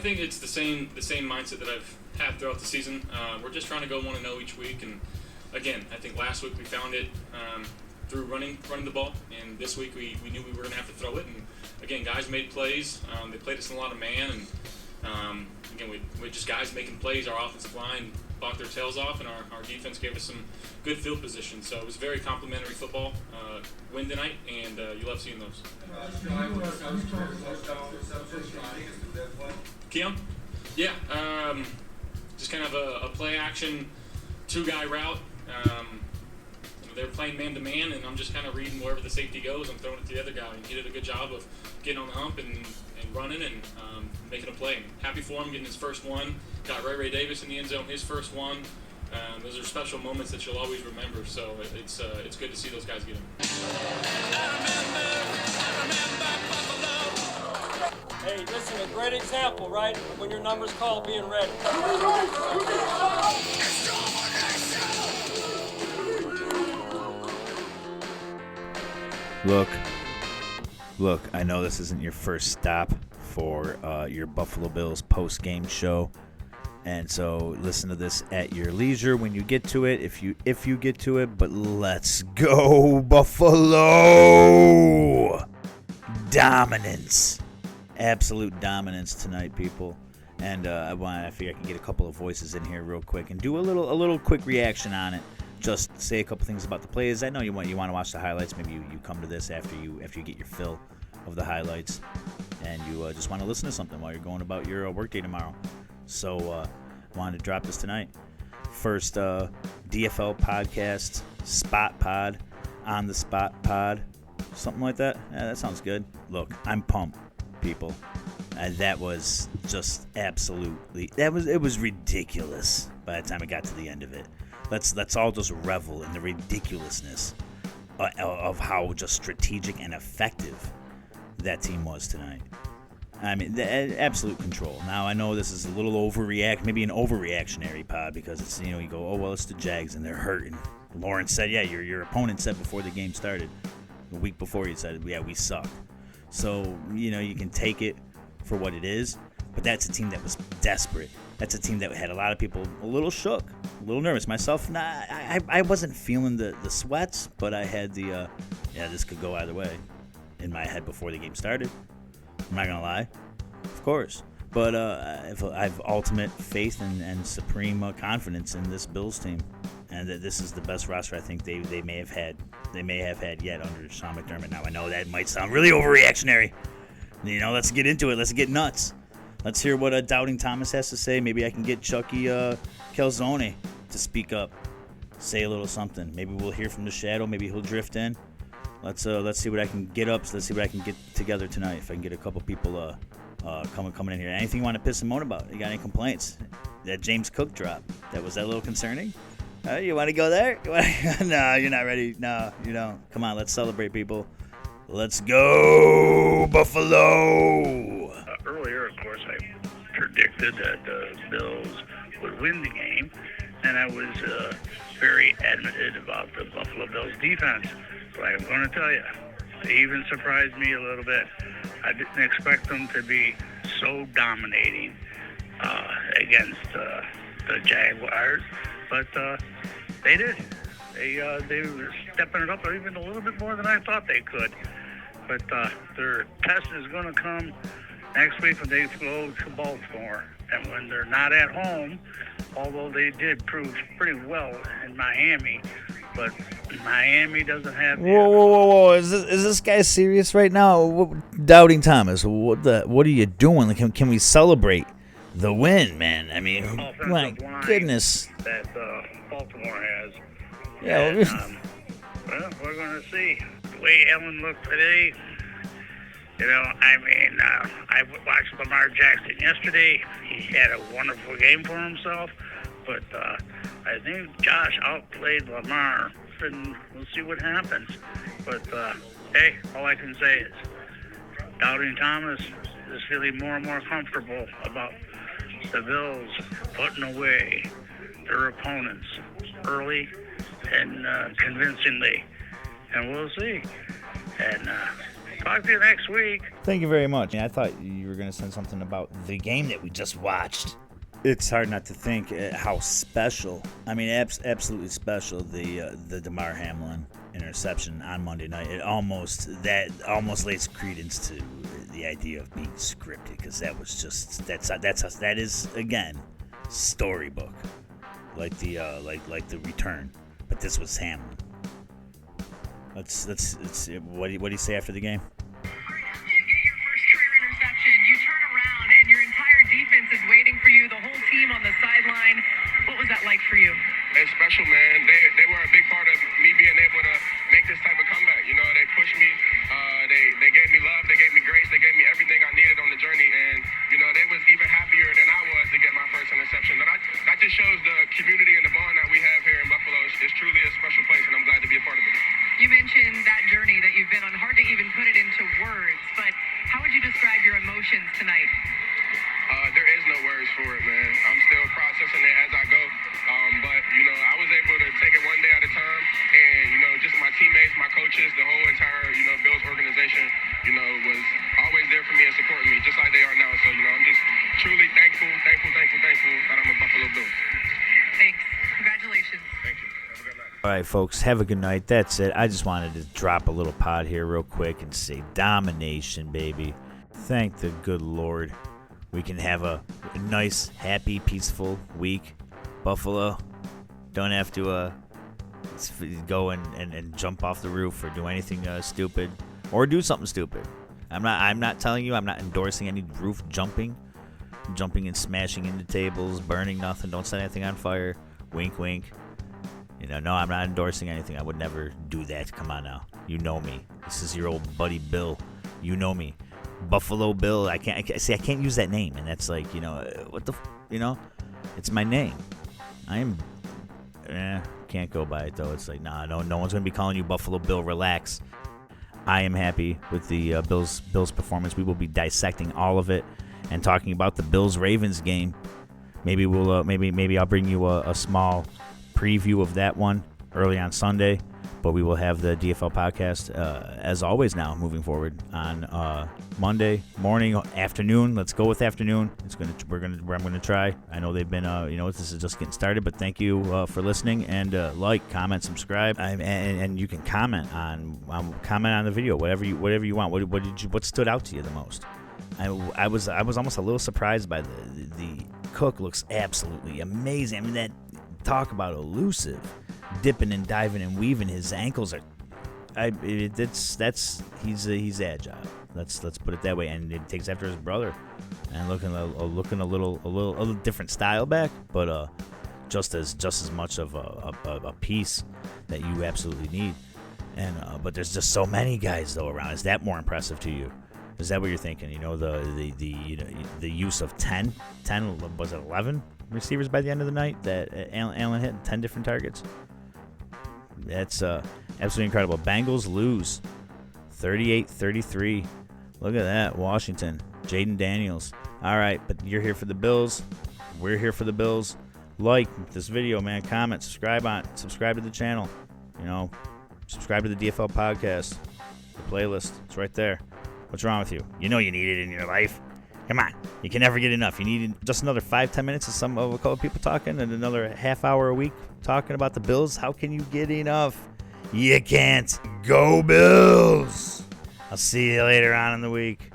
think it's the same mindset that I've had throughout the season. We're just trying to go 1-0 each week, and again, I think last week we found it through running the ball, and this week we knew we were going to have to throw it. And again, guys made plays. They played us in a lot of man, and again, we just guys making plays. Our offensive line blocked their tails off, and our defense gave us some good field position. So it was very complimentary football win tonight, and you love seeing those. Keon? Yeah, just kind of a play action, 2-guy route. They're playing man-to-man, and I'm just kind of reading wherever the safety goes. I'm throwing it to the other guy, and he did a good job of getting on the hump and running and making a play. And happy for him getting his first one. Got Ray Davis in the end zone, his first one. Those are special moments that you'll always remember. So it's good to see those guys get them. Hey, listen, a great example, right? When your number's called, being ready. Look, I know this isn't your first stop for your Buffalo Bills post-game show, and so listen to this at your leisure when you get to it, if you get to it, but let's go Buffalo! Dominance. Absolute dominance tonight, people. And I figure I can get a couple of voices in here real quick and do a little quick reaction on it. Just say a couple things about the plays. I know you want to watch the highlights. Maybe you come to this after you get your fill of the highlights, and you just want to listen to something while you're going about your workday tomorrow. So wanted to drop this tonight. First DFL podcast, Spot Pod, on the Spot Pod, something like that. Yeah, that sounds good. Look, I'm pumped, people. That was just absolutely. It was ridiculous by the time it got to the end of it. Let's all just revel in the ridiculousness of how just strategic and effective that team was tonight. I mean, the absolute control. Now, I know this is a little maybe an overreactionary pod, because it's, you go, oh, well, it's the Jags and they're hurting. Lawrence said, yeah, your opponent said before the game started, a week before, he said, yeah, we suck. So, you can take it for what it is, but that's a team that was desperate. That's a team that had a lot of people a little shook, a little nervous. Myself, I wasn't feeling the sweats, but I had the, this could go either way in my head before the game started. I'm not going to lie, of course. But I have ultimate faith and supreme confidence in this Bills team, and that this is the best roster I think they may have had yet under Sean McDermott. Now, I know that might sound really overreactionary. Let's get into it. Let's get nuts. Let's hear what Doubting Thomas has to say. Maybe I can get Chucky Calzone to speak up, say a little something. Maybe we'll hear from the shadow. Maybe he'll drift in. Let's see what I can get up. Let's see what I can get together tonight. If I can get a couple people coming in here. Anything you want to piss and moan about? You got any complaints? That James Cook drop, was that a little concerning? You want to go there? No, you're not ready. No, you don't. Come on, let's celebrate, people. Let's go, Buffalo! Earlier, of course, I predicted that the Bills would win the game, and I was very adamant about the Buffalo Bills defense. But I'm going to tell you, they even surprised me a little bit. I didn't expect them to be so dominating against the Jaguars, but they did. They were stepping it up even a little bit more than I thought they could. But their test is going to come next week when they go to Baltimore. And when they're not at home, although they did prove pretty well in Miami, but Miami doesn't have... Whoa. Is this guy serious right now? Doubting Thomas, what are you doing? Like, can we celebrate the win, man? I mean, my goodness. That Baltimore has. Yeah, and, well, we're going to see. The way Ellen looked today, I watched Lamar Jackson yesterday. He had a wonderful game for himself, but I think Josh outplayed Lamar, and we'll see what happens. But, hey, all I can say is Doubting Thomas is feeling more and more comfortable about the Bills putting away their opponents early and convincingly, and we'll see. And Talk to you next week. Thank you very much. I thought you were going to send something about the game that we just watched. It's hard not to think how special, I mean, absolutely special, the DeMar Hamlin interception on Monday night. It almost lays credence to the idea of being scripted, because that was just that is again storybook, like the return, but this was Hamlin. Let's what do you say after the game? You get your first career interception. You turn around and your entire defense is waiting for you. The whole team on the sideline. What was that like for you? It's special, man. They were a big part of me being able to make this type of comeback. You know, they pushed me. They gave me love. They gave me grace. They gave me everything I needed on the journey. And, you know, they was even happier than I was to get my first interception. But that just shows the community and the bond that we have here in Buffalo. It's truly a special place, and I'm glad to be a part of it. You mentioned that journey that you've been on. Hard to even put it into words, but how would you describe your emotions tonight? There is no words for it, man. I'm still processing it as I go. But, you know, I was able to take it one day at a time. And, you know, just my teammates, my coaches, the whole entire, you know, Bills organization, you know, was always there for me and supporting me, just like they are now. So, you know, I'm just truly thankful that I'm a Buffalo Bill. Thanks. Congratulations. Thank you. Have a good night. All right, folks, have a good night. That's it. I just wanted to drop a little pod here real quick and say domination, baby. Thank the good Lord. We can have a nice, happy, peaceful week. Buffalo, don't have to go and jump off the roof or do anything stupid, or do something stupid. I'm not telling you. I'm not endorsing any roof jumping and smashing into tables, burning nothing. Don't set anything on fire. Wink, wink. You know, no, I'm not endorsing anything. I would never do that. Come on now. You know me. This is your old buddy Bill. You know me. Buffalo Bill. I can't use that name, and that's like, you know, it's my name. Can't go by it though. It's like, no one's gonna be calling you Buffalo Bill. Relax. I am happy with the Bills performance. We will be dissecting all of it and talking about the Bills-Ravens game. Maybe we'll maybe I'll bring you a small preview of that one early on Sunday. But we will have the DFL podcast, as always now, moving forward on Monday morning, afternoon. Let's go with afternoon. I'm gonna try. I know they've been, this is just getting started, but thank you for listening, and like, comment, subscribe, and you can comment on the video, whatever you want. What stood out to you the most? I was almost a little surprised by the Cook looks absolutely amazing. I mean, that talk about elusive. Dipping and diving and weaving, his ankles are. He's agile. Let's put it that way. And it takes after his brother, and looking a little different style back, but just as much of a piece that you absolutely need. And but there's just so many guys though around. Is that more impressive to you? Is that what you're thinking? You know, the use of 10 was it 11 receivers by the end of the night that Allen hit 10 different targets. That's absolutely incredible. Bengals lose 38-33. Look at that. Washington. Jaden Daniels. All right, but you're here for the Bills. We're here for the Bills. Like this video, man. Comment. Subscribe to the channel. You know, subscribe to the DFL podcast. The playlist. It's right there. What's wrong with you? You know you need it in your life. Come on. You can never get enough. You need just another 5-10 minutes of a couple people talking, and another half hour a week talking about the Bills. How can you get enough? You can't. Go Bills. I'll see you later on in the week.